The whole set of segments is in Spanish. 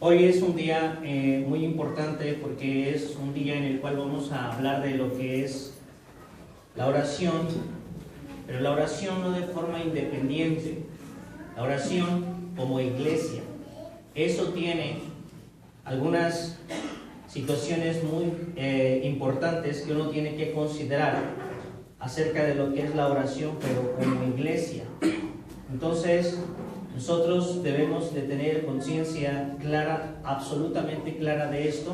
Hoy es un día muy importante porque es un día en el cual vamos a hablar de lo que es la oración, pero la oración no de forma independiente, la oración como iglesia. Eso tiene algunas situaciones muy importantes que uno tiene que considerar acerca de lo que es la oración, pero como iglesia. Entonces, nosotros debemos de tener conciencia clara, absolutamente clara de esto,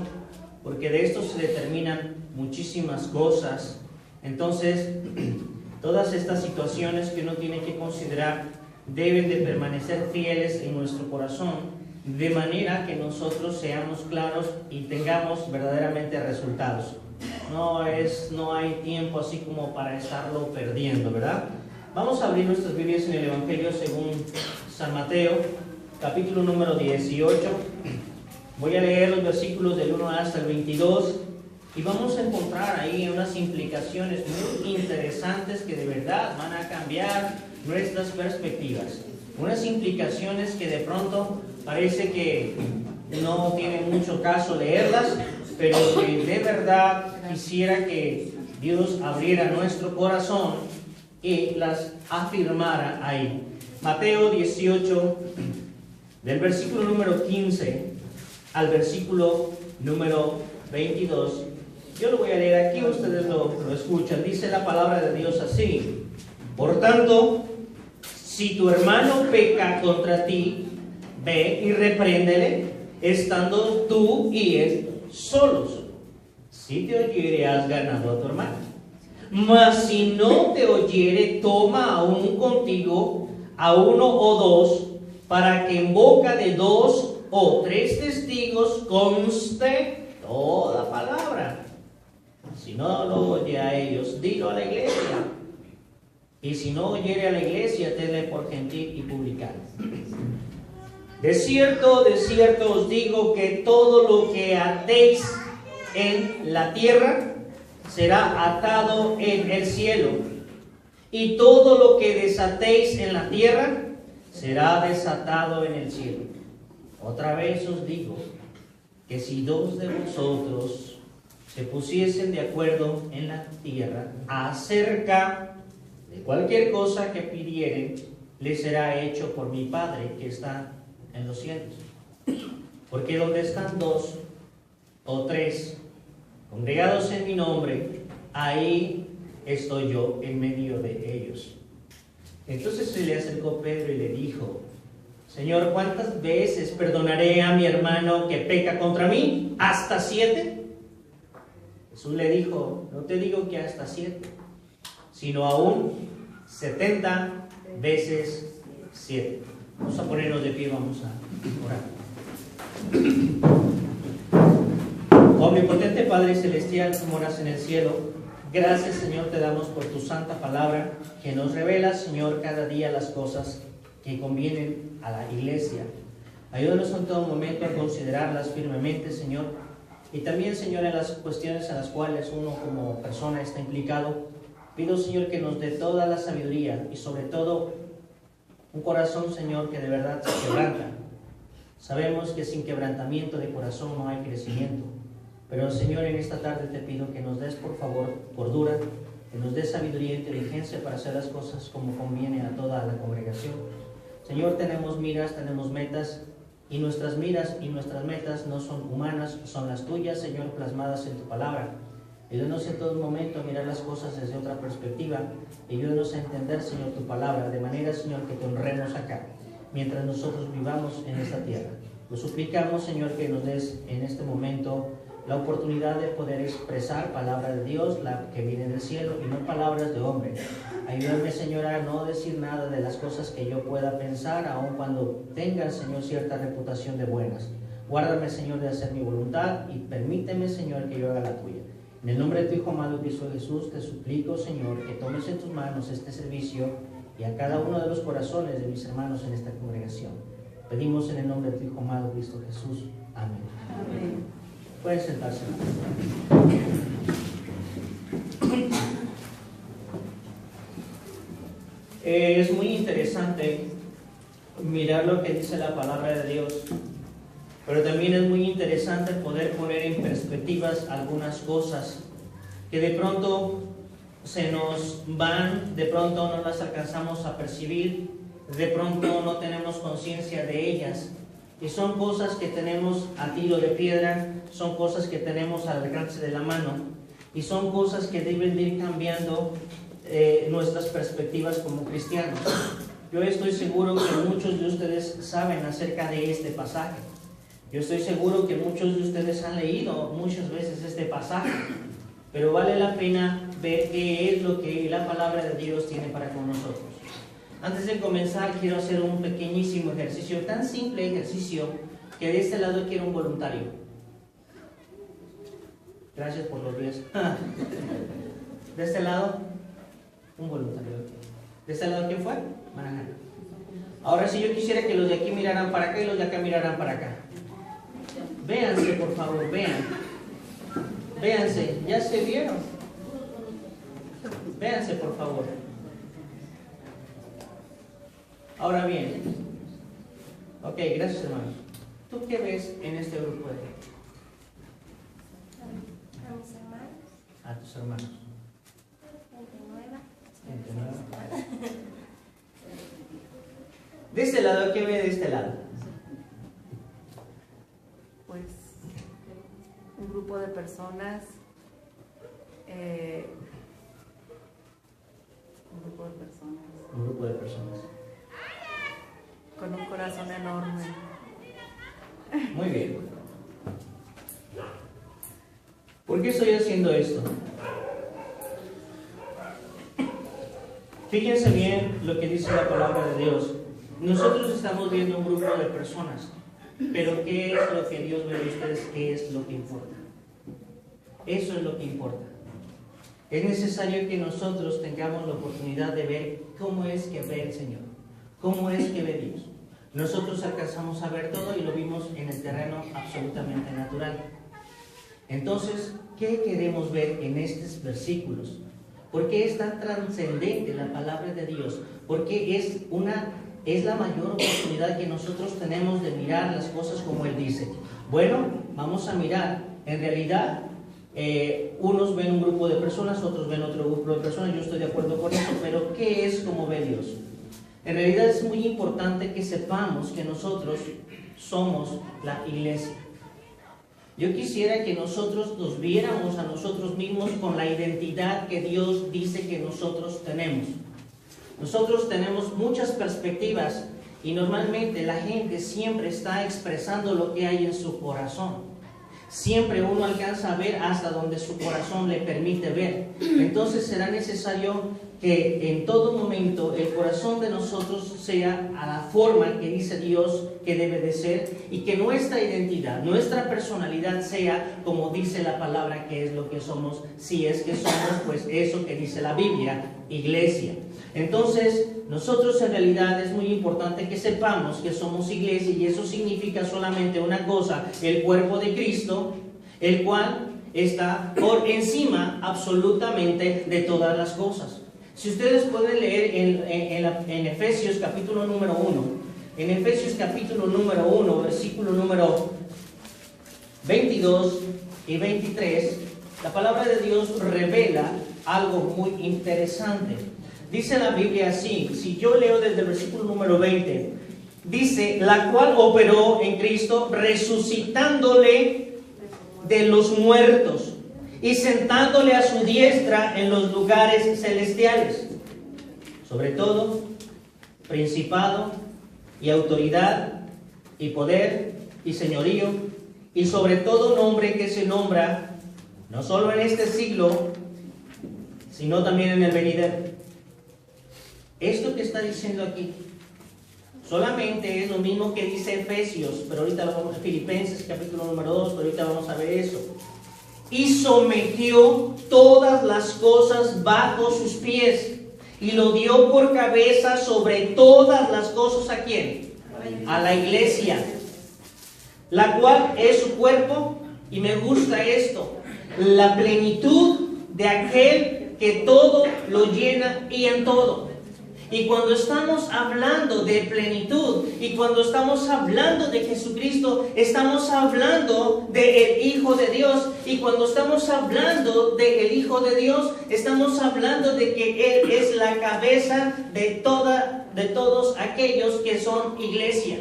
porque de esto se determinan muchísimas cosas. Entonces, todas estas situaciones que uno tiene que considerar deben de permanecer fieles en nuestro corazón, de manera que nosotros seamos claros y tengamos verdaderamente resultados. No hay tiempo así como para estarlo perdiendo, ¿verdad? Vamos a abrir nuestras Biblias en el Evangelio según San Mateo, capítulo número 18. Voy a leer los versículos del 1 hasta el 22 y vamos a encontrar ahí unas implicaciones muy interesantes que de verdad van a cambiar nuestras perspectivas. Unas implicaciones que de pronto parece que no tiene mucho caso leerlas, pero que de verdad quisiera que Dios abriera nuestro corazón y las afirmara ahí. Mateo 18, del versículo número 15 al versículo número 22. Yo lo voy a leer aquí, ustedes lo escuchan. Dice la palabra de Dios así: por tanto, si tu hermano peca contra ti, ve y repréndele, estando tú y él solos. Si te oyere, has ganado a tu hermano. Mas si no te oyere, toma aún contigo a uno o dos, para que en boca de dos o tres testigos conste toda palabra. Si no lo oye a ellos, dilo a la iglesia. Y si no oyere a la iglesia, tenle por gentil y publicano. De cierto os digo que todo lo que atéis en la tierra será atado en el cielo, y todo lo que desatéis en la tierra será desatado en el cielo. Otra vez os digo que si dos de vosotros se pusiesen de acuerdo en la tierra acerca de cualquier cosa que pidieren, les será hecho por mi Padre que está en los cielos. Porque donde están dos o tres congregados en mi nombre, ahí estoy yo en medio de ellos. Entonces se le acercó Pedro y le dijo: Señor, ¿cuántas veces perdonaré a mi hermano que peca contra mí? ¿Hasta 7? Jesús le dijo: no te digo que hasta 7, sino aún 70 veces 7. Vamos a ponernos de pie, vamos a orar. Omnipotente Padre Celestial, que moras en el cielo, gracias, Señor, te damos por tu santa palabra, que nos revela, Señor, cada día las cosas que convienen a la iglesia. Ayúdanos en todo momento a considerarlas firmemente, Señor, y también, Señor, en las cuestiones en las cuales uno como persona está implicado. Pido, Señor, que nos dé toda la sabiduría y sobre todo un corazón, Señor, que de verdad se quebranta. Sabemos que sin quebrantamiento de corazón no hay crecimiento. Pero, Señor, en esta tarde te pido que nos des, por favor, cordura, que nos des sabiduría e inteligencia para hacer las cosas como conviene a toda la congregación. Señor, tenemos miras, tenemos metas, y nuestras miras y nuestras metas no son humanas, son las tuyas, Señor, plasmadas en tu palabra. Ayúdanos en todo momento a mirar las cosas desde otra perspectiva. Ayúdanos a entender, Señor, tu palabra, de manera, Señor, que te honremos acá, mientras nosotros vivamos en esta tierra. Lo suplicamos, Señor, que nos des en este momento la oportunidad de poder expresar palabra de Dios, la que viene del cielo, y no palabras de hombre. Ayúdame, Señor, a no decir nada de las cosas que yo pueda pensar, aun cuando tengan, Señor, cierta reputación de buenas. Guárdame, Señor, de hacer mi voluntad y permíteme, Señor, que yo haga la tuya. En el nombre de tu Hijo amado Cristo Jesús, te suplico, Señor, que tomes en tus manos este servicio y a cada uno de los corazones de mis hermanos en esta congregación. Pedimos en el nombre de tu Hijo amado Cristo Jesús. Amén. Amén. Pueden sentarse. Es muy interesante mirar lo que dice la palabra de Dios, pero también es muy interesante poder poner en perspectivas algunas cosas que de pronto se nos van, de pronto no las alcanzamos a percibir, de pronto no tenemos conciencia de ellas. Y son cosas que tenemos a tiro de piedra, son cosas que tenemos al alcance de la mano, y son cosas que deben de ir cambiando nuestras perspectivas como cristianos. Yo estoy seguro que muchos de ustedes saben acerca de este pasaje. Yo estoy seguro que muchos de ustedes han leído muchas veces este pasaje, pero vale la pena ver qué es lo que la palabra de Dios tiene para con nosotros. Antes de comenzar, quiero hacer un pequeñísimo ejercicio, tan simple ejercicio, que de este lado quiero un voluntario. Gracias por los días. De este lado, un voluntario. ¿De este lado quién fue? Marajana. Ahora, si yo quisiera que los de aquí miraran para acá y los de acá miraran para acá. Véanse, por favor, vean. Véanse, ¿ya se vieron? Véanse, por favor. Ahora bien, ok, gracias, hermanos. ¿Tú qué ves en este grupo de gente? A mis hermanos. A tus hermanos. Gente nueva. De este lado, ¿qué ve de este lado? Pues un grupo de personas, Un grupo de personas. Con un corazón enorme. Muy bien. ¿Por qué estoy haciendo esto? Fíjense bien lo que dice la palabra de Dios. Nosotros estamos viendo un grupo de personas, pero ¿qué es lo que Dios ve de ustedes? ¿Qué es lo que importa? Eso es lo que importa. Es necesario que nosotros tengamos la oportunidad de ver cómo es que ve el Señor, cómo es que ve Dios. Nosotros alcanzamos a ver todo y lo vimos en el terreno absolutamente natural. Entonces, ¿qué queremos ver en estos versículos? ¿Por qué es tan trascendente la palabra de Dios? Porque es la mayor oportunidad que nosotros tenemos de mirar las cosas como Él dice. Bueno, vamos a mirar. En realidad, unos ven un grupo de personas, otros ven otro grupo de personas. Yo estoy de acuerdo con eso, pero ¿qué es como ve Dios? En realidad es muy importante que sepamos que nosotros somos la iglesia. Yo quisiera que nosotros nos viéramos a nosotros mismos con la identidad que Dios dice que nosotros tenemos. Nosotros tenemos muchas perspectivas y normalmente la gente siempre está expresando lo que hay en su corazón. Siempre uno alcanza a ver hasta donde su corazón le permite ver. Entonces será necesario que en todo momento el corazón de nosotros sea a la forma que dice Dios que debe de ser, y que nuestra identidad, nuestra personalidad sea como dice la palabra que es lo que somos, si es que somos pues eso que dice la Biblia, iglesia. Entonces nosotros en realidad es muy importante que sepamos que somos iglesia, y eso significa solamente una cosa: el cuerpo de Cristo, el cual está por encima absolutamente de todas las cosas. Si ustedes pueden leer en Efesios capítulo número 1, en Efesios capítulo número 1, versículo número 22 y 23, la palabra de Dios revela algo muy interesante. Dice la Biblia así, si yo leo desde el versículo número 20, dice: la cual operó en Cristo, resucitándole de los muertos y sentándole a su diestra en los lugares celestiales, sobre todo principado y autoridad y poder y señorío, y sobre todo nombre que se nombra no solo en este siglo, sino también en el venidero. Esto que está diciendo aquí solamente es lo mismo que dice Efesios, pero ahorita lo vamos a Filipenses capítulo número 2, pero ahorita vamos a ver eso. Y sometió todas las cosas bajo sus pies, y lo dio por cabeza sobre todas las cosas. ¿A quién? A la iglesia, la cual es su cuerpo, y me gusta esto, la plenitud de aquel que todo lo llena y en todo. Y cuando estamos hablando de plenitud y cuando estamos hablando de Jesucristo, estamos hablando del Hijo de Dios. Y cuando estamos hablando del Hijo de Dios, estamos hablando de que Él es la cabeza de todos aquellos que son iglesia.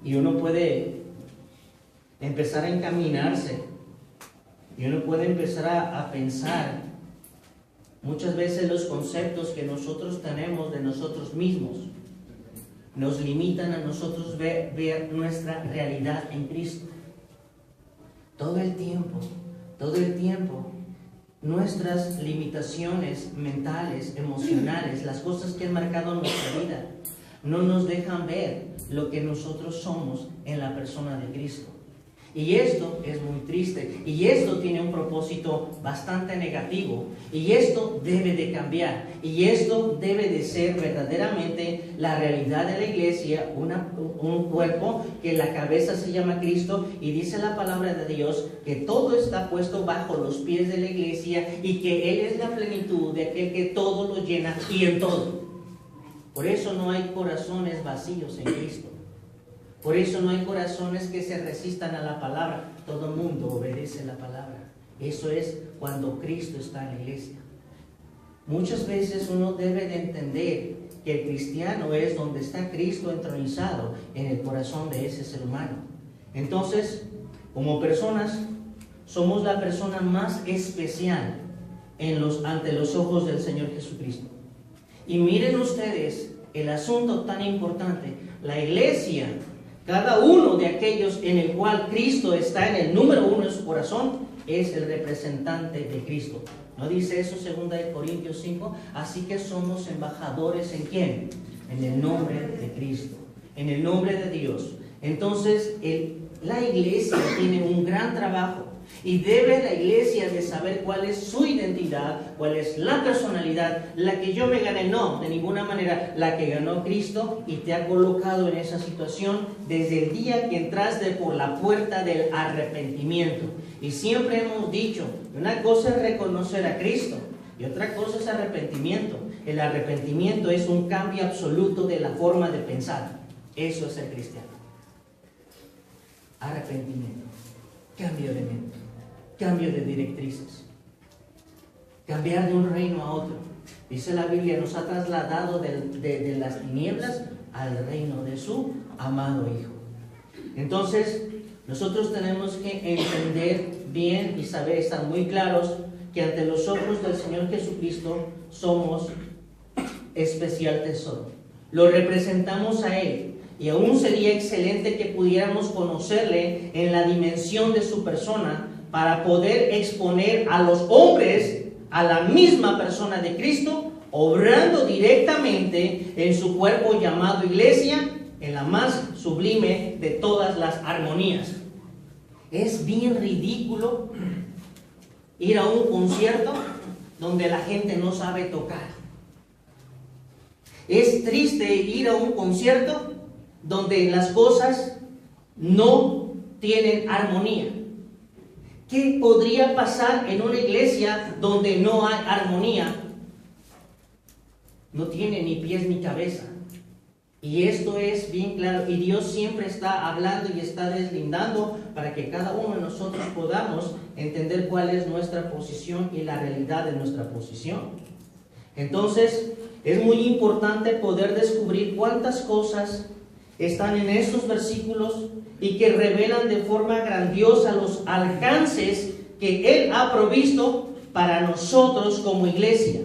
Y uno puede empezar a encaminarse y uno puede empezar a pensar. Muchas veces los conceptos que nosotros tenemos de nosotros mismos nos limitan a nosotros ver nuestra realidad en Cristo. Todo el tiempo, nuestras limitaciones mentales, emocionales, las cosas que han marcado nuestra vida, no nos dejan ver lo que nosotros somos en la persona de Cristo. Y esto es muy triste, y esto tiene un propósito bastante negativo, y esto debe de cambiar, y esto debe de ser verdaderamente la realidad de la iglesia, un cuerpo que la cabeza se llama Cristo, y dice la palabra de Dios que todo está puesto bajo los pies de la iglesia, y que Él es la plenitud de aquel que todo lo llena y en todo. Por eso no hay corazones vacíos en Cristo. Por eso no hay corazones que se resistan a la palabra. Todo el mundo obedece la palabra. Eso es cuando Cristo está en la iglesia. Muchas veces uno debe de entender que el cristiano es donde está Cristo entronizado en el corazón de ese ser humano. Entonces, como personas, somos la persona más especial ante los ojos del Señor Jesucristo. Y miren ustedes el asunto tan importante. La iglesia, cada uno de aquellos en el cual Cristo está en el número uno de su corazón, es el representante de Cristo. ¿No dice eso 2 Corintios 5? Así que somos embajadores ¿en quién? En el nombre de Cristo, en el nombre de Dios. Entonces, la iglesia tiene un gran trabajo. Y debe la iglesia de saber cuál es su identidad, cuál es la personalidad, la que yo me gané, no, de ninguna manera, la que ganó Cristo y te ha colocado en esa situación desde el día que entraste por la puerta del arrepentimiento. Y siempre hemos dicho, una cosa es reconocer a Cristo y otra cosa es arrepentimiento. El arrepentimiento es un cambio absoluto de la forma de pensar. Eso es ser cristiano. Arrepentimiento, cambio de mente, cambio de directrices, cambiar de un reino a otro. Dice la Biblia, nos ha trasladado de las tinieblas al reino de su amado Hijo. Entonces, nosotros tenemos que entender bien y saber, estar muy claros que ante los ojos del Señor Jesucristo somos especial tesoro. Lo representamos a Él. Y aún sería excelente que pudiéramos conocerle en la dimensión de su persona para poder exponer a los hombres a la misma persona de Cristo, obrando directamente en su cuerpo llamado iglesia, en la más sublime de todas las armonías. Es bien ridículo ir a un concierto donde la gente no sabe tocar. Es triste ir a un concierto donde las cosas no tienen armonía. ¿Qué podría pasar en una iglesia donde no hay armonía? No tiene ni pies ni cabeza. Y esto es bien claro. Y Dios siempre está hablando y está deslindando para que cada uno de nosotros podamos entender cuál es nuestra posición y la realidad de nuestra posición. Entonces, es muy importante poder descubrir cuántas cosas están en estos versículos y que revelan de forma grandiosa los alcances que Él ha provisto para nosotros como iglesia.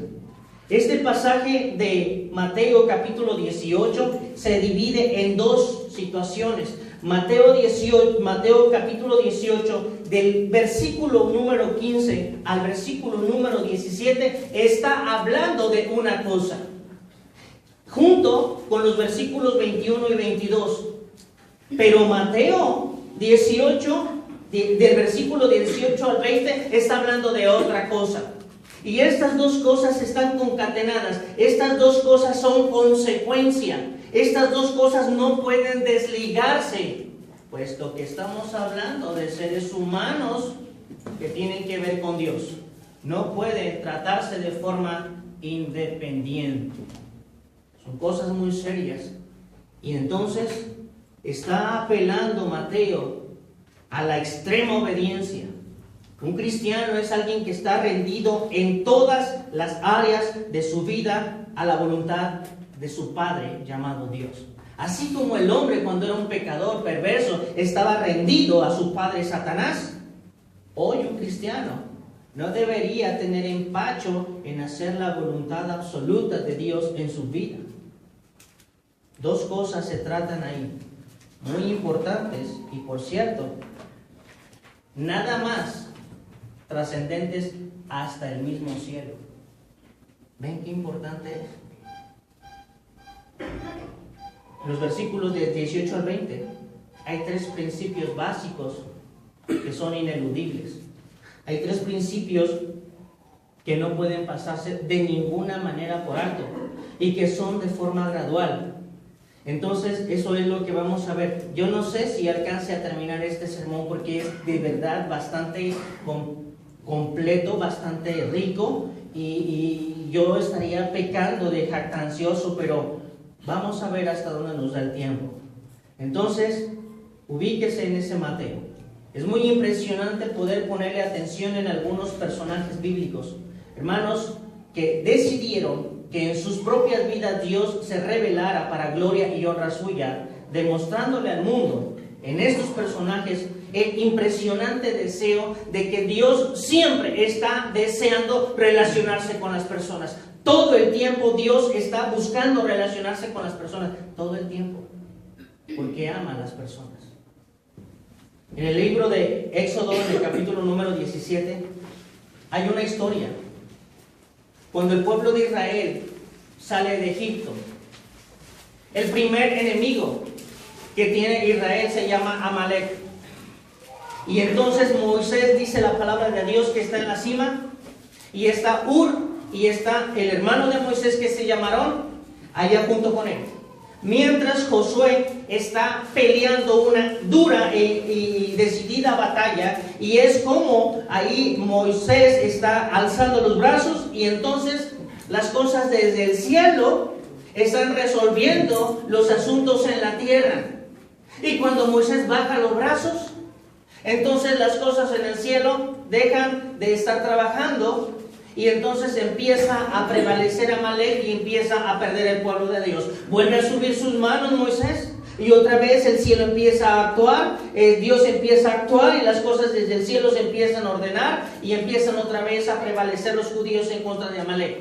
Este pasaje de Mateo capítulo 18 se divide en dos situaciones. Mateo capítulo 18, del versículo número 15 al versículo número 17, está hablando de una cosa, junto con los versículos 21 y 22. Pero Mateo 18, del versículo 18 al 20, está hablando de otra cosa. Y estas dos cosas están concatenadas. Estas dos cosas son consecuencia. Estas dos cosas no pueden desligarse, puesto que estamos hablando de seres humanos que tienen que ver con Dios. no puede tratarse de forma independiente. Son cosas muy serias. Y entonces está apelando Mateo a la extrema obediencia. Un cristiano es alguien que está rendido en todas las áreas de su vida a la voluntad de su Padre llamado Dios. Así como el hombre, cuando era un pecador perverso, estaba rendido a su padre Satanás, hoy un cristiano no debería tener empacho en hacer la voluntad absoluta de Dios en su vida. Dos cosas se tratan ahí, muy importantes, y por cierto, nada más trascendentes hasta el mismo cielo. ¿Ven qué importante es? En los versículos de 18 al 20 hay tres principios básicos que son ineludibles. Hay tres principios que no pueden pasarse de ninguna manera por alto y que son de forma gradual. Entonces, eso es lo que vamos a ver. Yo no sé si alcance a terminar este sermón porque es de verdad bastante completo, bastante rico, y yo estaría pecando de jactancioso, pero vamos a ver hasta dónde nos da el tiempo. Entonces, ubíquese en ese Mateo. Es muy impresionante poder ponerle atención en algunos personajes bíblicos, hermanos, que decidieron que en sus propias vidas Dios se revelara para gloria y honra suya, demostrándole al mundo en estos personajes el impresionante deseo de que Dios siempre está deseando relacionarse con las personas. Todo el tiempo Dios está buscando relacionarse con las personas, todo el tiempo, porque ama a las personas. En el libro de Éxodo, en el capítulo número 17, hay una historia. Cuando el pueblo de Israel sale de Egipto, el primer enemigo que tiene Israel se llama Amalek. Y entonces Moisés dice la palabra de Dios que está en la cima, y está Ur, y está el hermano de Moisés que se llama Aarón, allá junto con él. Mientras Josué está peleando una dura y decidida batalla, y es como ahí Moisés está alzando los brazos, y entonces las cosas desde el cielo están resolviendo los asuntos en la tierra. Y cuando Moisés baja los brazos, entonces las cosas en el cielo dejan de estar trabajando, y entonces empieza a prevalecer Amalek y empieza a perder el pueblo de Dios. Vuelve a subir sus manos Moisés, y otra vez el cielo empieza a actuar, Dios empieza a actuar, y las cosas desde el cielo se empiezan a ordenar, y empiezan otra vez a prevalecer los judíos en contra de Amalek.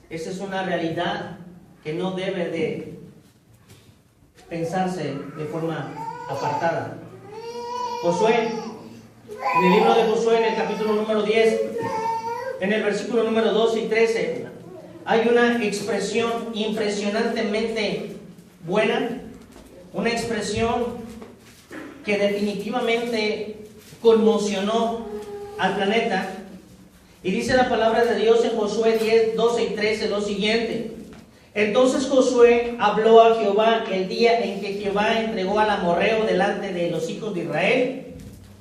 Esa es una realidad que no debe de pensarse de forma apartada. Josué, en el libro de Josué, en el capítulo número 10, en el versículo número 12 y 13, hay una expresión impresionantemente buena, una expresión que definitivamente conmocionó al planeta. Y dice la palabra de Dios en Josué 10, 12 y 13 lo siguiente: entonces Josué habló a Jehová el día en que Jehová entregó al amorreo delante de los hijos de Israel,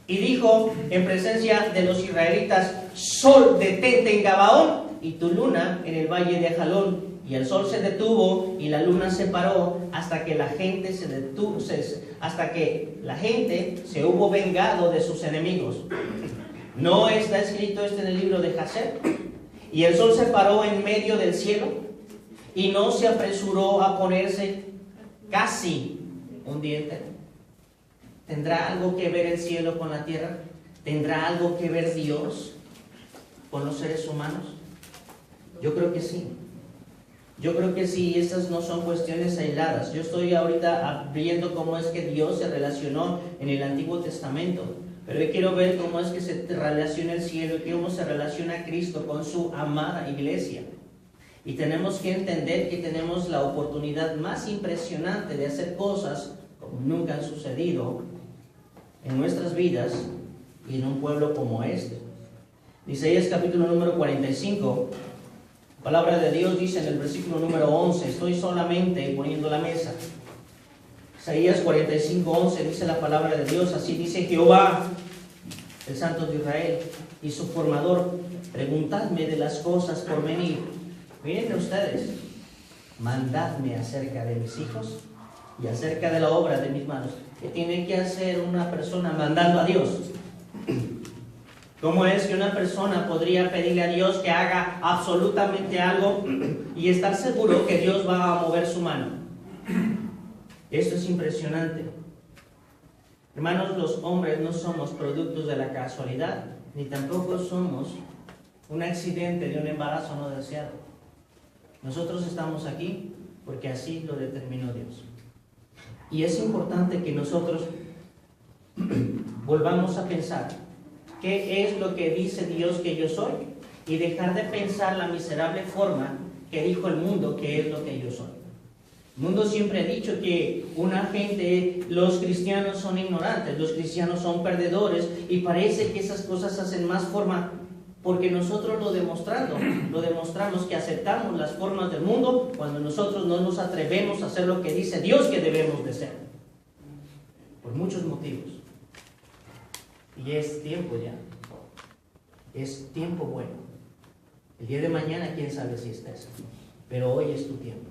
y dijo en presencia de los israelitas: sol, detente en Gabaón, y tu luna en el valle de Jalón. Y el sol se detuvo y la luna se paró hasta que la gente se hubo vengado de sus enemigos. ¿No está escrito esto en el libro de Jacer? Y el sol se paró en medio del cielo y no se apresuró a ponerse casi un día entero. ¿Tendrá algo que ver el cielo con la tierra? ¿Tendrá algo que ver Dios con los seres humanos? Yo creo que sí. Yo creo que sí, estas no son cuestiones aisladas. Yo estoy ahorita viendo cómo es que Dios se relacionó en el Antiguo Testamento, pero yo quiero ver cómo es que se relaciona el cielo y cómo se relaciona Cristo con su amada iglesia. Y tenemos que entender que tenemos la oportunidad más impresionante de hacer cosas como nunca han sucedido en nuestras vidas y en un pueblo como este. Isaías capítulo número 45, la palabra de Dios dice en el versículo número 11, estoy solamente poniendo la mesa. Isaías 45, 11 dice la palabra de Dios, así dice Jehová: el Santo de Israel y su formador, preguntadme de las cosas por venir. Miren ustedes, mandadme acerca de mis hijos y acerca de la obra de mis manos. ¿Qué tiene que hacer una persona mandando a Dios? ¿Cómo es que una persona podría pedirle a Dios que haga absolutamente algo y estar seguro que Dios va a mover su mano? Esto es impresionante. Hermanos, los hombres no somos productos de la casualidad, ni tampoco somos un accidente de un embarazo no deseado. Nosotros estamos aquí porque así lo determinó Dios. Y es importante que nosotros volvamos a pensar qué es lo que dice Dios que yo soy y dejar de pensar la miserable forma que dijo el mundo que es lo que yo soy. El mundo siempre ha dicho que una gente, los cristianos son ignorantes, los cristianos son perdedores, y parece que esas cosas hacen más forma porque nosotros lo demostramos que aceptamos las formas del mundo cuando nosotros no nos atrevemos a hacer lo que dice Dios que debemos de ser, por muchos motivos. Y es tiempo ya, es tiempo bueno. El día de mañana quién sabe si estés, pero hoy es tu tiempo.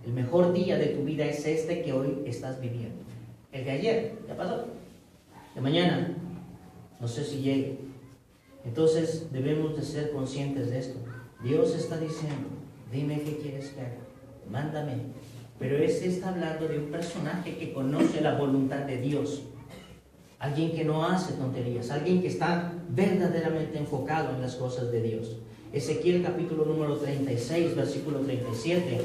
El mejor día de tu vida es este que hoy estás viviendo. El de ayer ya pasó, de mañana no sé si llegue. Entonces debemos de ser conscientes de esto. Dios está diciendo, dime qué quieres que haga, mándame. Pero este está hablando de un personaje que conoce la voluntad de Dios. Alguien que no hace tonterías, alguien que está verdaderamente enfocado en las cosas de Dios. Ezequiel capítulo número 36, versículo 37.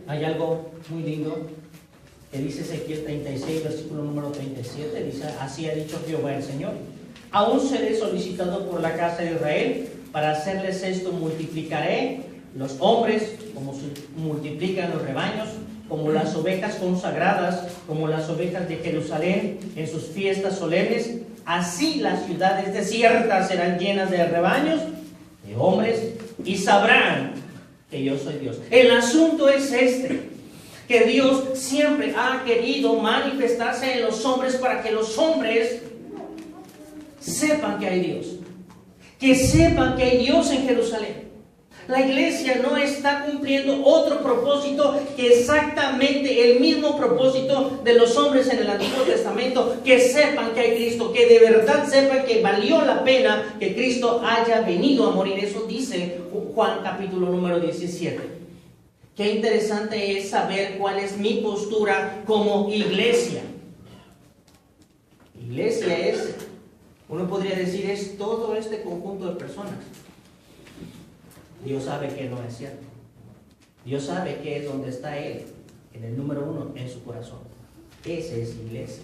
Hay algo muy lindo que dice Ezequiel 36, versículo número 37. Dice, así ha dicho Jehová el Señor. Aún seré solicitado por la casa de Israel, para hacerles esto multiplicaré los hombres como se multiplican los rebaños, como las ovejas consagradas, como las ovejas de Jerusalén en sus fiestas solemnes. Así las ciudades desiertas serán llenas de rebaños, de hombres, y sabrán que yo soy Dios. El asunto es este, que Dios siempre ha querido manifestarse en los hombres para que los hombres sepan que hay Dios, que sepan que hay Dios en Jerusalén. La iglesia no está cumpliendo otro propósito que exactamente el mismo propósito de los hombres en el Antiguo Testamento, que sepan que hay Cristo, que de verdad sepan que valió la pena que Cristo haya venido a morir. Eso dice Juan capítulo número 17. Qué interesante es saber cuál es mi postura como iglesia. Iglesia es, uno podría decir, es todo este conjunto de personas. Dios sabe que no es cierto. Dios sabe que es donde está Él, en el número 1, en su corazón. Esa es iglesia.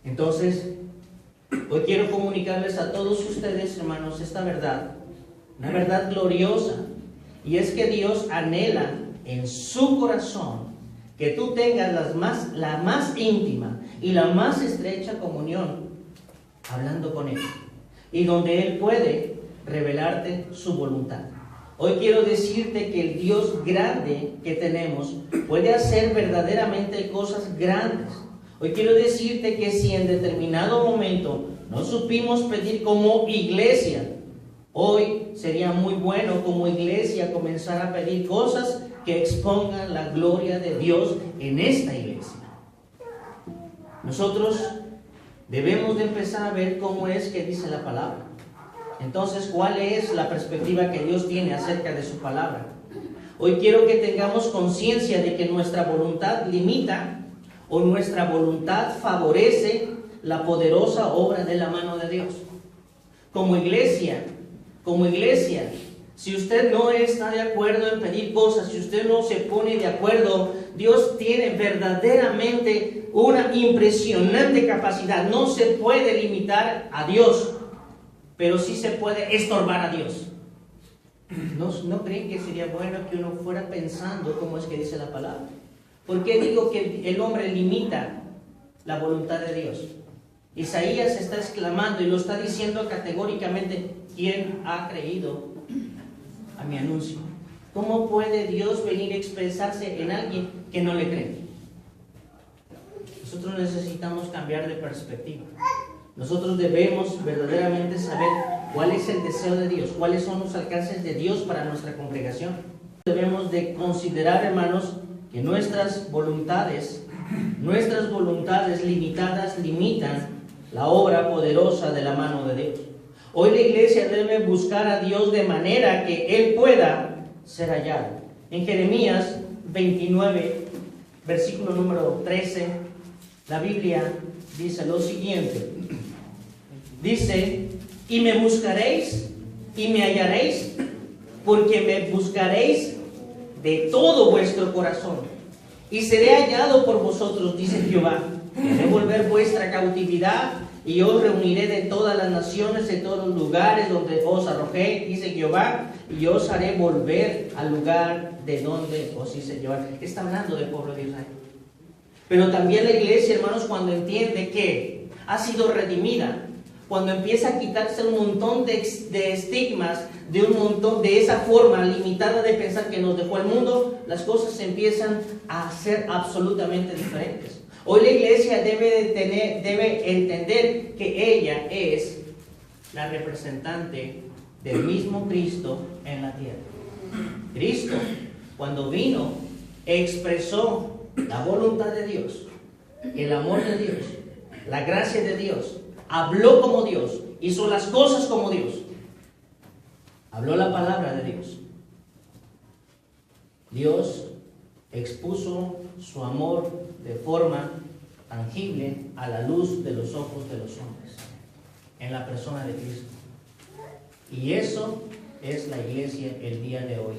Entonces, hoy quiero comunicarles a todos ustedes, hermanos, esta verdad, una verdad gloriosa, y es que Dios anhela en su corazón que tú tengas la más íntima y la más estrecha comunión hablando con Él, y donde Él puede revelarte su voluntad. Hoy quiero decirte que el Dios grande que tenemos puede hacer verdaderamente cosas grandes. Hoy quiero decirte que si en determinado momento no supimos pedir como iglesia, hoy sería muy bueno como iglesia comenzar a pedir cosas que expongan la gloria de Dios en esta iglesia. Nosotros debemos de empezar a ver cómo es que dice la palabra. Entonces, ¿cuál es la perspectiva que Dios tiene acerca de su palabra? Hoy quiero que tengamos conciencia de que nuestra voluntad limita o nuestra voluntad favorece la poderosa obra de la mano de Dios. Como iglesia, si usted no está de acuerdo en pedir cosas, si usted no se pone de acuerdo, Dios tiene verdaderamente una impresionante capacidad. No se puede limitar a Dios, pero sí se puede estorbar a Dios. ¿No creen que sería bueno que uno fuera pensando cómo es que dice la palabra? ¿Por qué digo que el hombre limita la voluntad de Dios? Isaías está exclamando y lo está diciendo categóricamente: ¿quién ha creído a mi anuncio? ¿Cómo puede Dios venir a expresarse en alguien que no le cree? Nosotros necesitamos cambiar de perspectiva. Nosotros debemos verdaderamente saber cuál es el deseo de Dios, cuáles son los alcances de Dios para nuestra congregación. Debemos de considerar, hermanos, que nuestras voluntades limitadas limitan la obra poderosa de la mano de Dios. Hoy la iglesia debe buscar a Dios de manera que Él pueda ser hallado. En Jeremías 29, versículo número 13, la Biblia dice lo siguiente. Dice, y me buscaréis y me hallaréis, porque me buscaréis de todo vuestro corazón, y seré hallado por vosotros, dice Jehová. Haré volver vuestra cautividad, y os reuniré de todas las naciones, de todos los lugares donde os arrojé, dice Jehová, y os haré volver al lugar de donde os hice llevar. Está hablando del pueblo de Israel. Pero también la iglesia, hermanos, cuando entiende que ha sido redimida, cuando empieza a quitarse un montón de estigmas, de esa forma limitada de pensar que nos dejó el mundo, las cosas empiezan a ser absolutamente diferentes. Hoy la iglesia debe entender que ella es la representante del mismo Cristo en la tierra. Cristo, cuando vino, expresó la voluntad de Dios, el amor de Dios, la gracia de Dios. Habló como Dios, hizo las cosas como Dios. Habló la palabra de Dios. Dios expuso su amor de forma tangible a la luz de los ojos de los hombres, en la persona de Cristo. Y eso es la iglesia el día de hoy.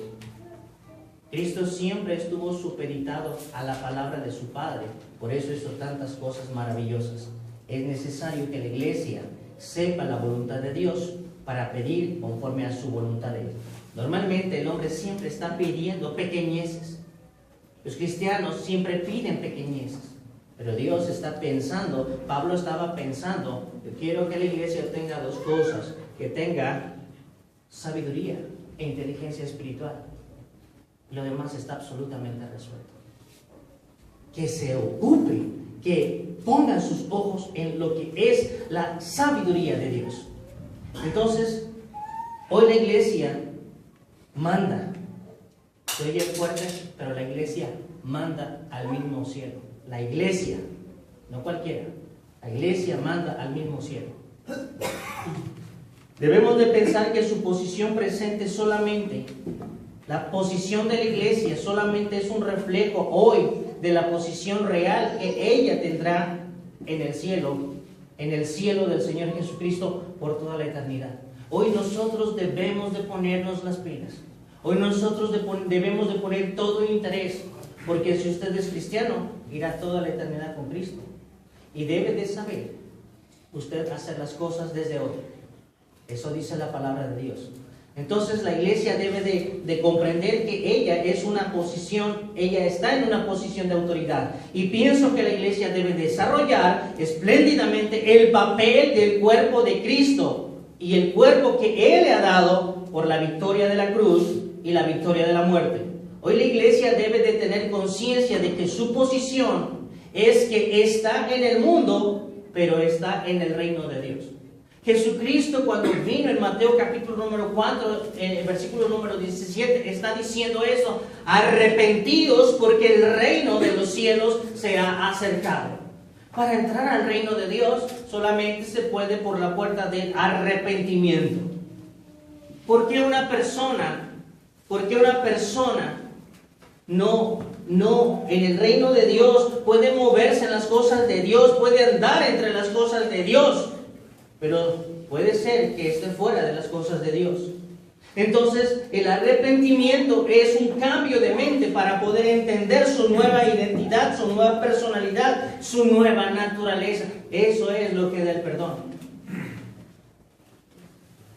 Cristo siempre estuvo supeditado a la palabra de su Padre, por eso hizo tantas cosas maravillosas. Es necesario que la iglesia sepa la voluntad de Dios para pedir conforme a su voluntad de Él. Normalmente el hombre siempre está pidiendo pequeñeces. Los cristianos siempre piden pequeñeces. Pero Dios está pensando, Pablo estaba pensando, yo quiero que la iglesia tenga dos cosas, que tenga sabiduría e inteligencia espiritual. Y lo demás está absolutamente resuelto. Que se ocupe, que pongan sus ojos en lo que es la sabiduría de Dios. Entonces, hoy la iglesia manda. Se oye fuerte, pero la iglesia manda al mismo cielo. La iglesia, no cualquiera, la iglesia manda al mismo cielo. Debemos de pensar que su posición presente solamente, la posición de la iglesia solamente es un reflejo hoy de la posición real que ella tendrá en el cielo del Señor Jesucristo por toda la eternidad. Hoy nosotros debemos de ponernos las pilas. Hoy nosotros debemos de poner todo interés, porque si usted es cristiano, irá toda la eternidad con Cristo. Y debe de saber usted hacer las cosas desde hoy. Eso dice la palabra de Dios. Entonces la iglesia debe de comprender que ella está en una posición de autoridad. Y pienso que la iglesia debe desarrollar espléndidamente el papel del cuerpo de Cristo y el cuerpo que Él le ha dado por la victoria de la cruz y la victoria de la muerte. Hoy la iglesia debe de tener conciencia de que su posición es que está en el mundo, pero está en el reino de Dios. Jesucristo, cuando vino en Mateo capítulo número 4, versículo número 17, está diciendo eso: arrepentidos porque el reino de los cielos se ha acercado. Para entrar al reino de Dios solamente se puede por la puerta del arrepentimiento. ¿Por qué una persona no en el reino de Dios puede moverse en las cosas de Dios, puede andar entre las cosas de Dios, pero puede ser que esté fuera de las cosas de Dios? Entonces, el arrepentimiento es un cambio de mente para poder entender su nueva identidad, su nueva personalidad, su nueva naturaleza. Eso es lo que da el perdón.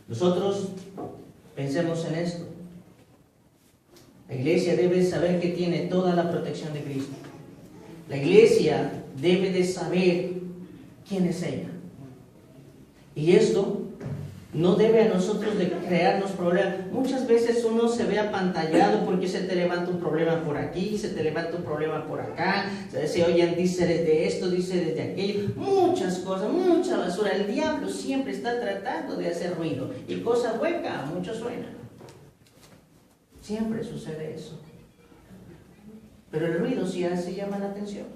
Nosotros pensemos en esto. La iglesia debe saber que tiene toda la protección de Cristo. La iglesia debe de saber quién es ella. Y esto no debe a nosotros de crearnos problemas. Muchas veces uno se ve apantallado porque se te levanta un problema por aquí, se te levanta un problema por acá, se oyen díceres de esto, díceres de aquello, muchas cosas, mucha basura. El diablo siempre está tratando de hacer ruido y cosa hueca, mucho suena. Siempre sucede eso. Pero el ruido sí llama la atención.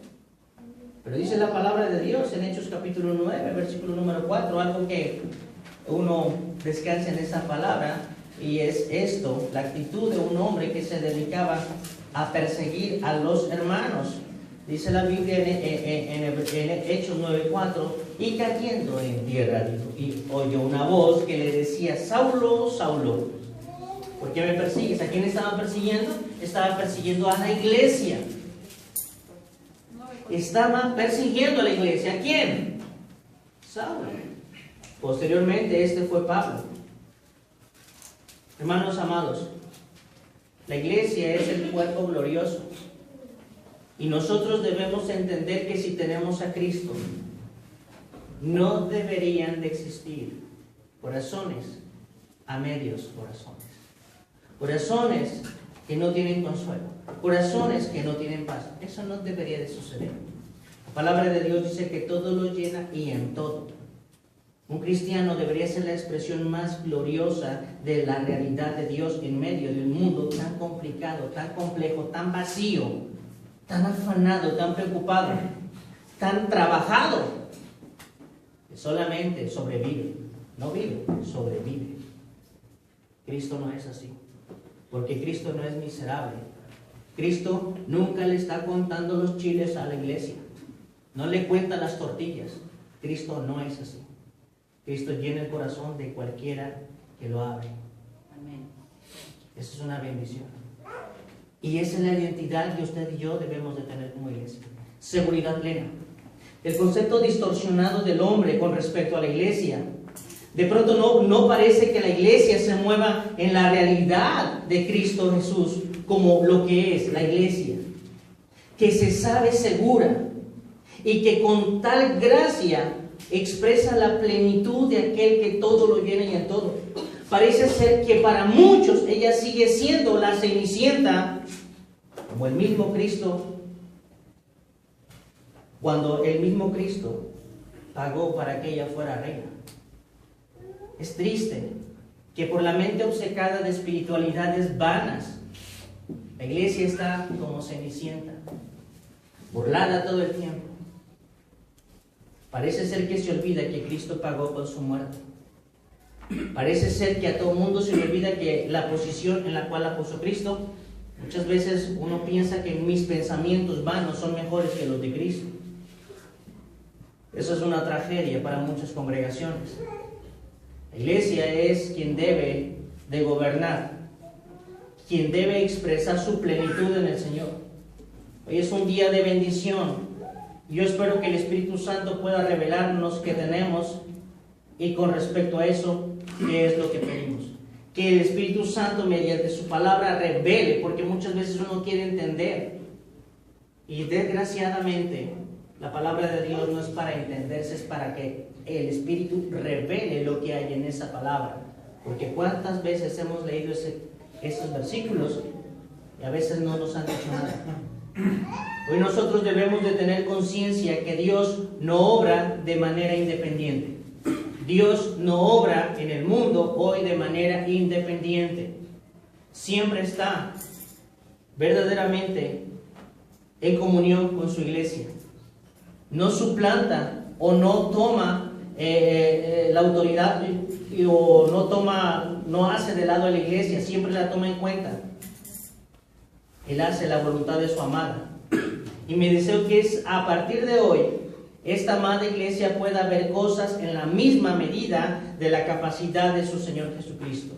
Pero dice la palabra de Dios en Hechos capítulo 9, versículo número 4, algo que uno descansa en esa palabra, y es esto, la actitud de un hombre que se dedicaba a perseguir a los hermanos. Dice la Biblia en Hechos 9:4, y cayendo en tierra, y oyó una voz que le decía: Saulo, Saulo, ¿por qué me persigues? ¿A quién estaban persiguiendo? Estaban persiguiendo a la iglesia. Estaban persiguiendo a la iglesia. ¿A quién? Saulo. Posteriormente este fue Pablo. Hermanos amados, la iglesia es el cuerpo glorioso. Y nosotros debemos entender que si tenemos a Cristo, no deberían de existir corazones a medios corazones. Corazones que no tienen consuelo. Corazones que no tienen paz. Eso no debería de suceder. La palabra de Dios dice que todo lo llena y en todo. Un cristiano debería ser la expresión más gloriosa de la realidad de Dios en medio de un mundo tan complicado, tan complejo, tan vacío, tan afanado, tan preocupado, tan trabajado, que solamente sobrevive. No vive, sobrevive. Cristo no es así, porque Cristo no es miserable. Cristo nunca le está contando los chiles a la iglesia, no le cuenta las tortillas. Cristo no es así. Cristo llena el corazón de cualquiera que lo abre. Amén. Esa es una bendición. Y esa es la identidad que usted y yo debemos de tener como iglesia. Seguridad plena. El concepto distorsionado del hombre con respecto a la iglesia. De pronto no parece que la iglesia se mueva en la realidad de Cristo Jesús como lo que es la iglesia. Que se sabe segura y que con tal gracia expresa la plenitud de aquel que todo lo llena y en todo. Parece ser que para muchos ella sigue siendo la cenicienta, como el mismo Cristo, cuando el mismo Cristo pagó para que ella fuera reina. Es triste que por la mente obcecada de espiritualidades vanas, la iglesia está como cenicienta, burlada todo el tiempo. Parece ser que se olvida que Cristo pagó con su muerte. Parece ser que a todo mundo se le olvida que la posición en la cual la puso Cristo, muchas veces uno piensa que mis pensamientos vanos son mejores que los de Cristo. Eso es una tragedia para muchas congregaciones. La iglesia es quien debe de gobernar, quien debe expresar su plenitud en el Señor. Hoy es un día de bendición. Yo espero que el Espíritu Santo pueda revelarnos qué tenemos y con respecto a eso, qué es lo que pedimos. Que el Espíritu Santo mediante su palabra revele, porque muchas veces uno quiere entender. Y desgraciadamente, la palabra de Dios no es para entenderse, es para que el Espíritu revele lo que hay en esa palabra. Porque cuántas veces hemos leído esos versículos y a veces no nos han dicho nada. Hoy nosotros debemos de tener conciencia que Dios no obra de manera independiente. Dios no obra en el mundo hoy de manera independiente. Siempre está verdaderamente en comunión con su iglesia. No suplanta o no toma la autoridad o no hace de lado a la iglesia, siempre la toma en cuenta. Él hace la voluntad de su amada. Y mi deseo que es a partir de hoy, esta amada iglesia pueda ver cosas en la misma medida de la capacidad de su Señor Jesucristo.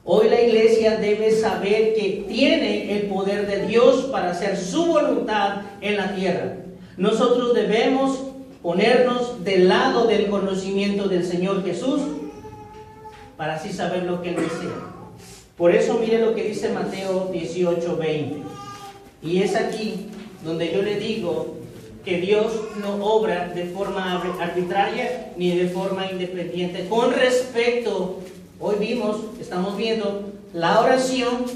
Hoy la iglesia debe saber que tiene el poder de Dios para hacer su voluntad en la tierra. Nosotros debemos ponernos del lado del conocimiento del Señor Jesús para así saber lo que Él desea. Por eso mire lo que dice Mateo 18:20. Y es aquí donde yo le digo que Dios no obra de forma arbitraria ni de forma independiente. Con respecto, hoy estamos viendo la oración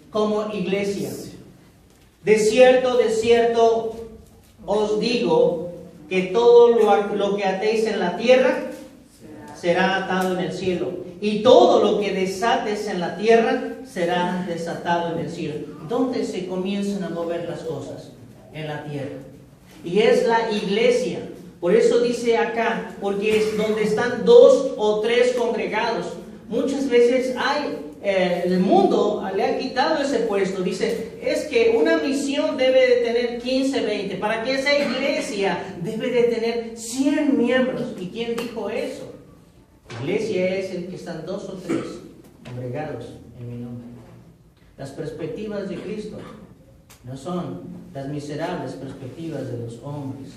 como iglesia. De cierto os digo que todo lo que atéis en la tierra será atado en el cielo, y todo lo que desates en la tierra será desatado en el cielo. ¿Dónde se comienzan a mover las cosas? En la tierra. Y es la iglesia. Por eso dice acá, porque es donde están 2 o 3 congregados. Muchas veces el mundo le ha quitado ese puesto. Dice, es que una misión debe de tener 15, 20. Para que esa iglesia debe de tener 100 miembros. ¿Y quién dijo eso? Iglesia es el que están 2 o 3 congregados en mi nombre. Las perspectivas de Cristo no son las miserables perspectivas de los hombres.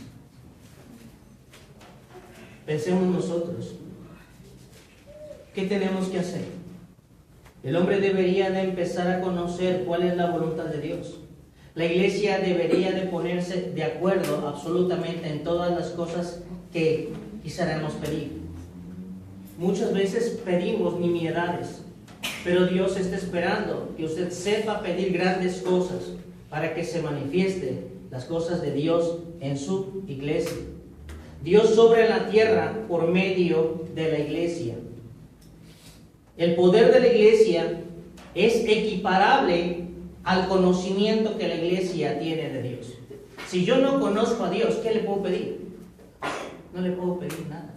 Pensemos nosotros, ¿qué tenemos que hacer? El hombre debería de empezar a conocer cuál es la voluntad de Dios. La iglesia debería de ponerse de acuerdo absolutamente en todas las cosas que quisiéramos pedir. Muchas veces pedimos nimiedades, pero Dios está esperando que usted sepa pedir grandes cosas para que se manifieste las cosas de Dios en su iglesia. Dios obra en la tierra por medio de la iglesia. El poder de la iglesia es equiparable al conocimiento que la iglesia tiene de Dios. Si yo no conozco a Dios, ¿qué le puedo pedir? No le puedo pedir nada.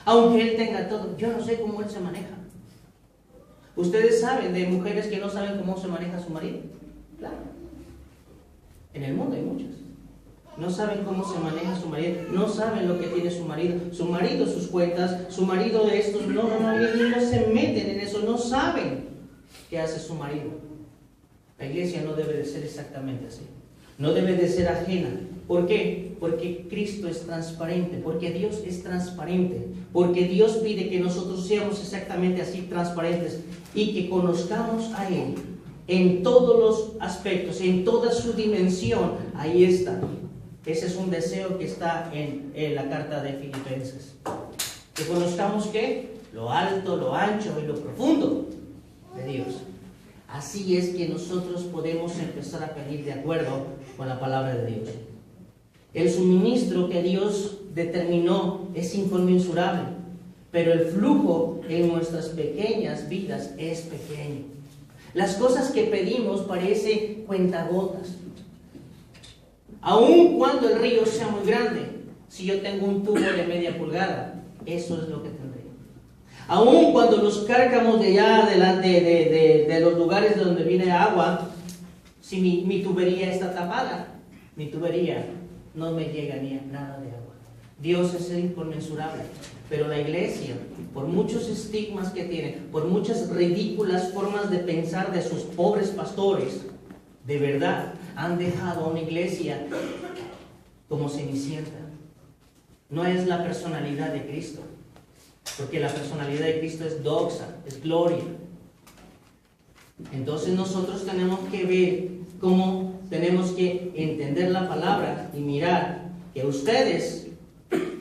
Aunque Él tenga todo, yo no sé cómo Él se maneja. ¿Ustedes saben de mujeres que no saben cómo se maneja su marido? Claro. En el mundo hay muchas. No saben cómo se maneja su marido, no saben lo que tiene su marido, sus cuentas, su marido estos, no se meten en eso, no saben qué hace su marido. La iglesia no debe de ser exactamente así. No debe de ser ajena. ¿Por qué? Porque Cristo es transparente, porque Dios es transparente, porque Dios pide que nosotros seamos exactamente así transparentes y que conozcamos a Él en todos los aspectos, en toda su dimensión. Ahí está. Ese es un deseo que está en la carta de Filipenses. Que conozcamos ¿qué? Lo alto, lo ancho y lo profundo de Dios. Así es que nosotros podemos empezar a pedir de acuerdo con la palabra de Dios. El suministro que Dios determinó es inconmensurable, pero el flujo en nuestras pequeñas vidas es pequeño. Las cosas que pedimos parecen cuentagotas. Aun cuando el río sea muy grande, si yo tengo un tubo de media pulgada, eso es lo que tendré. Aun cuando los cárcamos de allá delante de los lugares donde viene agua, si mi tubería está tapada, mi tubería no me llega ni a nada de agua. Dios es inconmensurable, pero la iglesia, por muchos estigmas que tiene, por muchas ridículas formas de pensar de sus pobres pastores, de verdad han dejado a una iglesia como cenicienta. No es la personalidad de Cristo, porque la personalidad de Cristo es doxa, es gloria. Entonces nosotros tenemos que ver cómo tenemos que entender la palabra y mirar que ustedes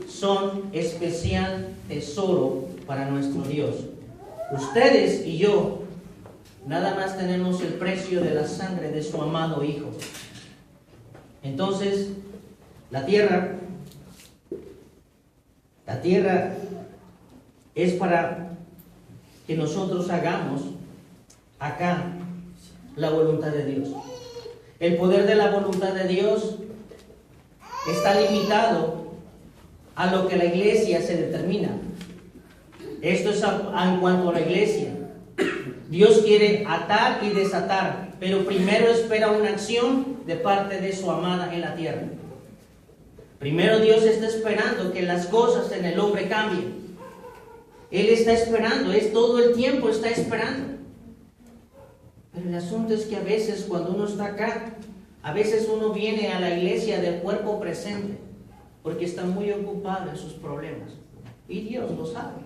son especial tesoro para nuestro Dios. Ustedes y yo nada más tenemos el precio de la sangre de su amado Hijo. Entonces, la tierra es para que nosotros hagamos acá la voluntad de Dios. El poder de la voluntad de Dios está limitado a lo que la iglesia se determina. Esto es en cuanto a la iglesia. Dios quiere atar y desatar, pero primero espera una acción de parte de su amada en la tierra. Primero Dios está esperando que las cosas en el hombre cambien. Él está esperando, todo el tiempo está esperando. Pero el asunto es que a veces cuando uno está acá, a veces uno viene a la iglesia del cuerpo presente, porque está muy ocupado en sus problemas. Y Dios lo sabe.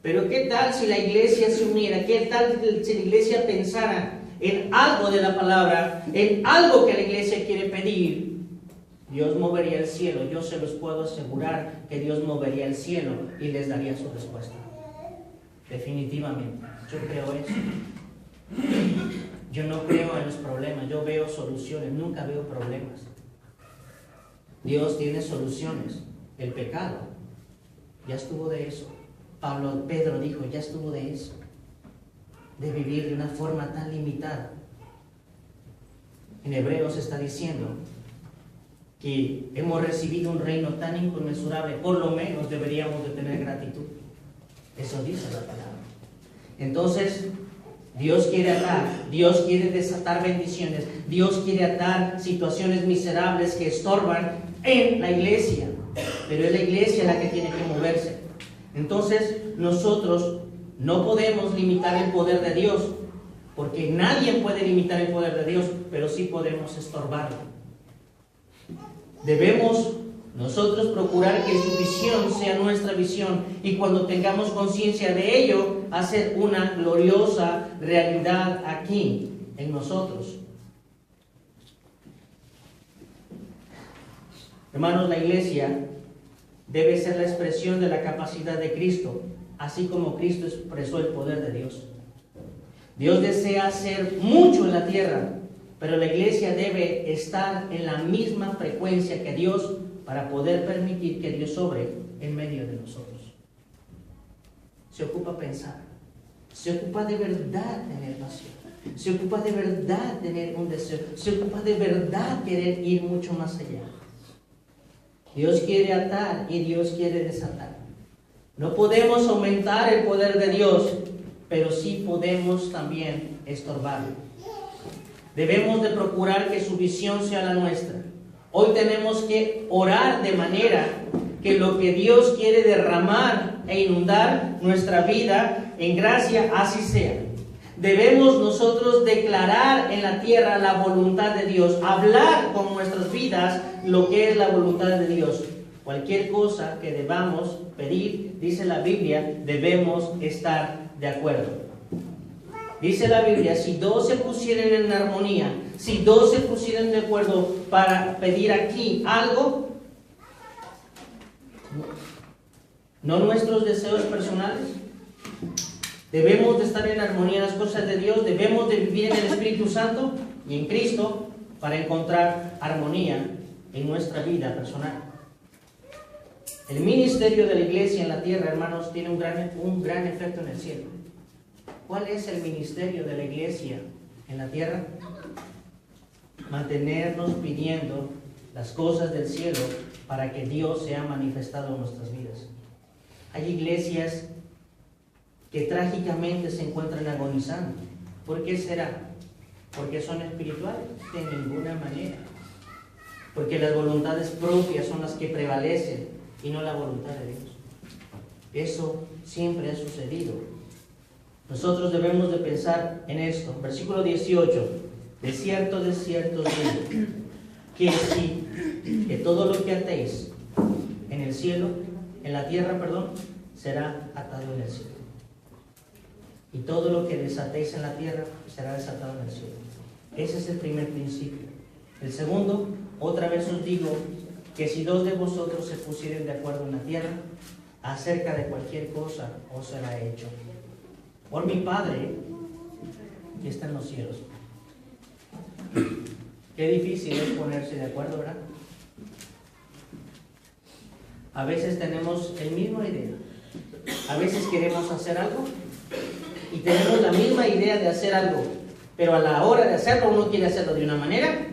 Pero ¿qué tal si la iglesia se uniera? ¿Qué tal si la iglesia pensara en algo de la palabra, en algo que la iglesia quiere pedir? Dios movería el cielo. Yo se los puedo asegurar que Dios movería el cielo y les daría su respuesta. Definitivamente, yo creo eso. Yo no creo en los problemas, yo veo soluciones, nunca veo problemas. Dios tiene soluciones. El pecado, ya estuvo de eso. Pedro dijo, ya estuvo de eso. De vivir de una forma tan limitada. En Hebreos está diciendo que hemos recibido un reino tan inconmensurable, por lo menos deberíamos de tener gratitud. Eso dice la palabra. Entonces, Dios quiere atar, Dios quiere desatar bendiciones, Dios quiere atar situaciones miserables que estorban en la iglesia, pero es la iglesia la que tiene que moverse. Entonces, nosotros no podemos limitar el poder de Dios, porque nadie puede limitar el poder de Dios, pero sí podemos estorbarlo. Debemos nosotros procurar que su visión sea nuestra visión, y cuando tengamos conciencia de ello, hacer una gloriosa realidad aquí en nosotros. Hermanos, la iglesia debe ser la expresión de la capacidad de Cristo, así como Cristo expresó el poder de Dios. Dios desea hacer mucho en la tierra, pero la iglesia debe estar en la misma frecuencia que Dios para poder permitir que Dios obre en medio de nosotros. Se ocupa pensar, se ocupa de verdad tener pasión, se ocupa de verdad tener un deseo, se ocupa de verdad querer ir mucho más allá. Dios quiere atar y Dios quiere desatar. No podemos aumentar el poder de Dios, pero sí podemos también estorbarlo. Debemos de procurar que su visión sea la nuestra. Hoy tenemos que orar de manera que lo que Dios quiere derramar e inundar nuestra vida en gracia, así sea. Debemos nosotros declarar en la tierra la voluntad de Dios, hablar con nuestras vidas lo que es la voluntad de Dios. Cualquier cosa que debamos pedir, dice la Biblia, debemos estar de acuerdo. Dice la Biblia, si dos se pusieran en armonía, si dos se pusieran de acuerdo para pedir aquí algo, no nuestros deseos personales, debemos de estar en armonía en las cosas de Dios, debemos de vivir en el Espíritu Santo y en Cristo para encontrar armonía en nuestra vida personal. El ministerio de la iglesia en la tierra, hermanos, tiene un gran efecto en el cielo. ¿Cuál es el ministerio de la iglesia en la tierra? Mantenernos pidiendo las cosas del cielo para que Dios sea manifestado en nuestras vidas. Hay iglesias que trágicamente se encuentran agonizando. ¿Por qué será? ¿Porque son espirituales? De ninguna manera. Porque las voluntades propias son las que prevalecen y no la voluntad de Dios. Eso siempre ha sucedido. Nosotros debemos de pensar en esto. Versículo 18. De cierto os digo, que todo lo que atéis en el cielo, en la tierra, será atado en el cielo. Y todo lo que desatéis en la tierra será desatado en el cielo. Ese es el primer principio. El segundo, otra vez os digo que si dos de vosotros se pusieren de acuerdo en la tierra, acerca de cualquier cosa os será hecho por mi Padre que está en los cielos. Qué difícil es ponerse de acuerdo, ¿verdad? A veces tenemos la misma idea. A veces queremos hacer algo y tenemos la misma idea de hacer algo, pero a la hora de hacerlo uno quiere hacerlo de una manera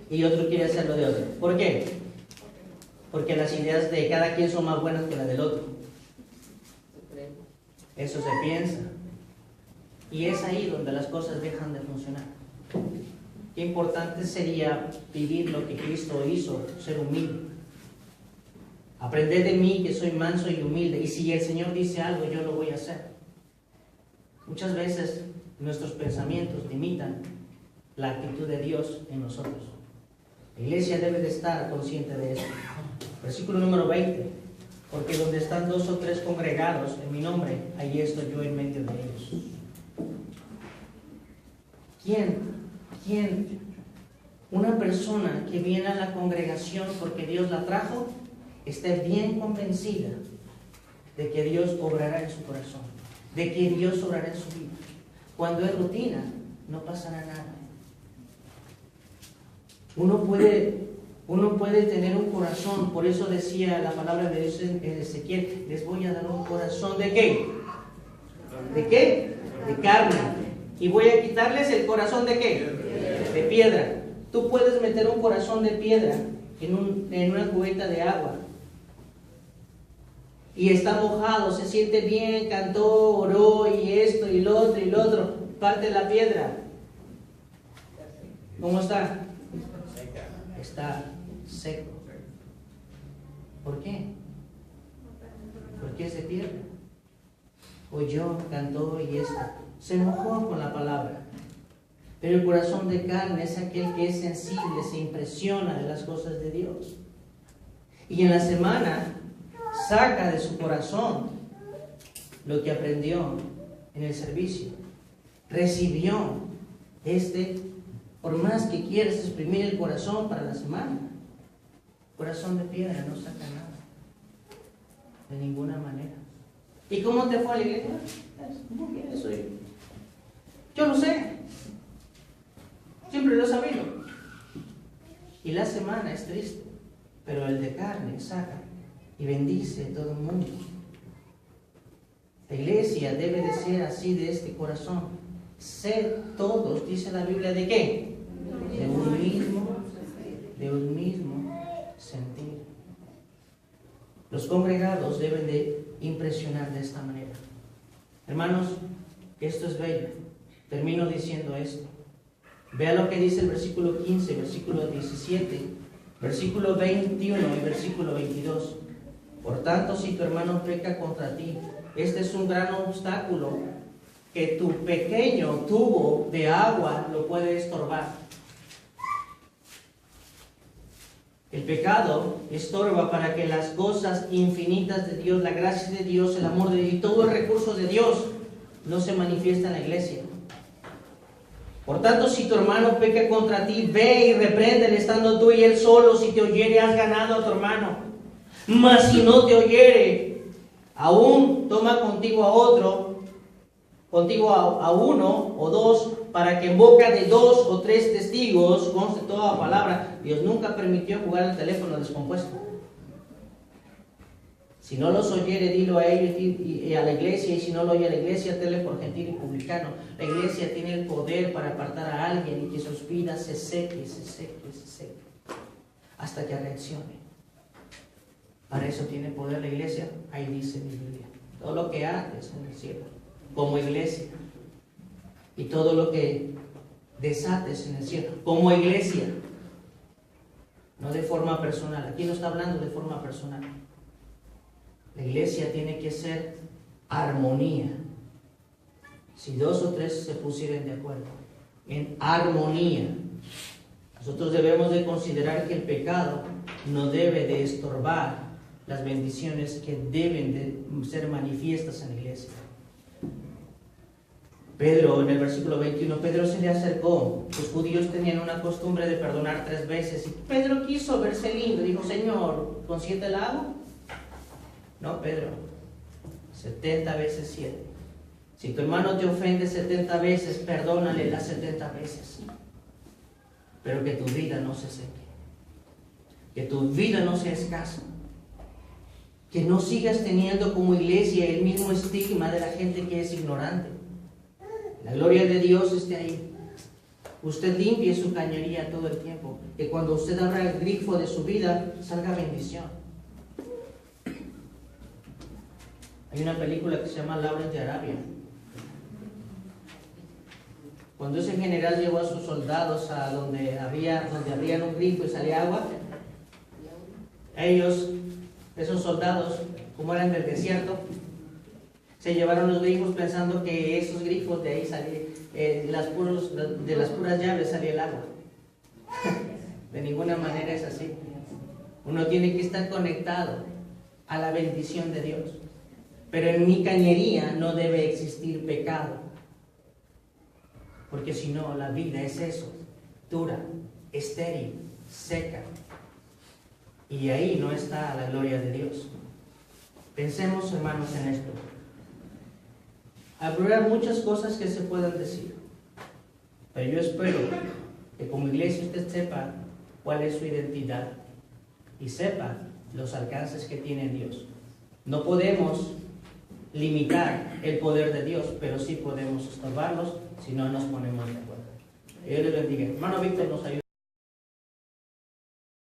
y otro quiere hacerlo de otra. ¿Por qué? Porque las ideas de cada quien son más buenas que las del otro. Eso se piensa. Y es ahí donde las cosas dejan de funcionar. Qué importante sería vivir lo que Cristo hizo, ser humilde. Aprended de mí que soy manso y humilde, y si el Señor dice algo, yo lo voy a hacer. Muchas veces nuestros pensamientos limitan la actitud de Dios en nosotros. La iglesia debe de estar consciente de eso. Versículo número 20. Porque donde están 2 o 3 congregados en mi nombre, ahí estoy yo en medio de ellos. ¿Quién Una persona que viene a la congregación porque Dios la trajo, esté bien convencida de que Dios obrará en su corazón, de que Dios obrará en su vida. Cuando es rutina, no pasará nada. Uno puede tener un corazón, por eso decía la palabra de Dios en Ezequiel, les voy a dar un corazón ¿de qué? ¿De qué? De carne. Y voy a quitarles el corazón ¿de qué? De piedra. Tú puedes meter un corazón de piedra en una cubeta de agua. Y está mojado, se siente bien, cantó, oró y esto y lo otro y lo otro. Parte la piedra. ¿Cómo está? Está seco. ¿Por qué? Porque es de piedra. Oyó, cantó y esto. Se mojó con la palabra. Pero el corazón de carne es aquel que es sensible, se impresiona de las cosas de Dios. Y en la semana saca de su corazón lo que aprendió en el servicio. Recibió por más que quieras exprimir el corazón para la semana, corazón de piedra no saca nada, de ninguna manera. ¿Y cómo te fue a la iglesia? Muy bien, eso yo lo sé, siempre lo he sabido. Y la semana es triste, pero el de carne saca y bendice a todo el mundo. La iglesia debe de ser así, de este corazón. Ser todos, dice la Biblia, ¿de qué? De un mismo sentir. Los congregados deben de impresionar de esta manera. Hermanos, esto es bello. Termino diciendo esto. Vea lo que dice el versículo 15, versículo 17, versículo 21 y versículo 22. Por tanto, si tu hermano peca contra ti, este es un gran obstáculo que tu pequeño tubo de agua lo puede estorbar. El pecado estorba para que las cosas infinitas de Dios, la gracia de Dios, el amor de Dios y todo el recurso de Dios no se manifiesta en la iglesia. Por tanto, si tu hermano peca contra ti, ve y repréndele estando tú y él solo. Si te oyere, has ganado a tu hermano. Mas si no te oyere, aún toma contigo a otro, contigo a uno o dos, para que en boca de 2 o 3 testigos conste toda palabra. Dios nunca permitió jugar al teléfono descompuesto. Si no los oyere, dilo a ellos y a la iglesia, y si no lo oye a la iglesia, tele por gentil y publicano. La iglesia tiene el poder para apartar a alguien y que sus vidas se seque, hasta que reaccione. Para eso tiene poder la iglesia. Ahí dice mi Biblia. Todo lo que haces en el cielo, como iglesia, y todo lo que desates en el cielo, como iglesia, no de forma personal. Aquí no está hablando de forma personal. La iglesia tiene que ser armonía. Si 2 o 3 se pusieran de acuerdo en armonía, nosotros debemos de considerar que el pecado no debe de estorbar las bendiciones que deben de ser manifiestas en la iglesia. Pedro, en el versículo 21, Pedro se le acercó. Los judíos tenían una costumbre de perdonar 3 veces. Y Pedro quiso verse lindo. Dijo, Señor, ¿con 7 la hago? No, Pedro, 70 veces 7. Si tu hermano te ofende 70 veces, perdónale las 70 veces. Pero que tu vida no se seque. Que tu vida no sea escasa. Que no sigas teniendo como iglesia el mismo estigma de la gente que es ignorante. La gloria de Dios esté ahí. Usted limpie su cañería todo el tiempo. Que cuando usted abra el grifo de su vida, salga bendición. Hay una película que se llama Lawrence de Arabia. Cuando ese general llevó a sus soldados a donde abrían un grifo y salía agua, esos soldados, como eran del desierto, se llevaron los grifos pensando que esos grifos de ahí salían, de las puras llaves salía el agua. De ninguna manera es así. Uno tiene que estar conectado a la bendición de Dios. Pero en mi cañería no debe existir pecado. Porque si no, la vida es eso, dura. estéril, seca. Y ahí no está la gloria de Dios. Pensemos, hermanos, en esto. Habrá muchas cosas que se puedan decir, pero yo espero que como iglesia usted sepa cuál es su identidad y sepa los alcances que tiene Dios. No podemos limitar el poder de Dios, pero sí podemos estorbarlos si no nos ponemos de acuerdo. Dios les bendiga. Hermano Víctor nos ayuda.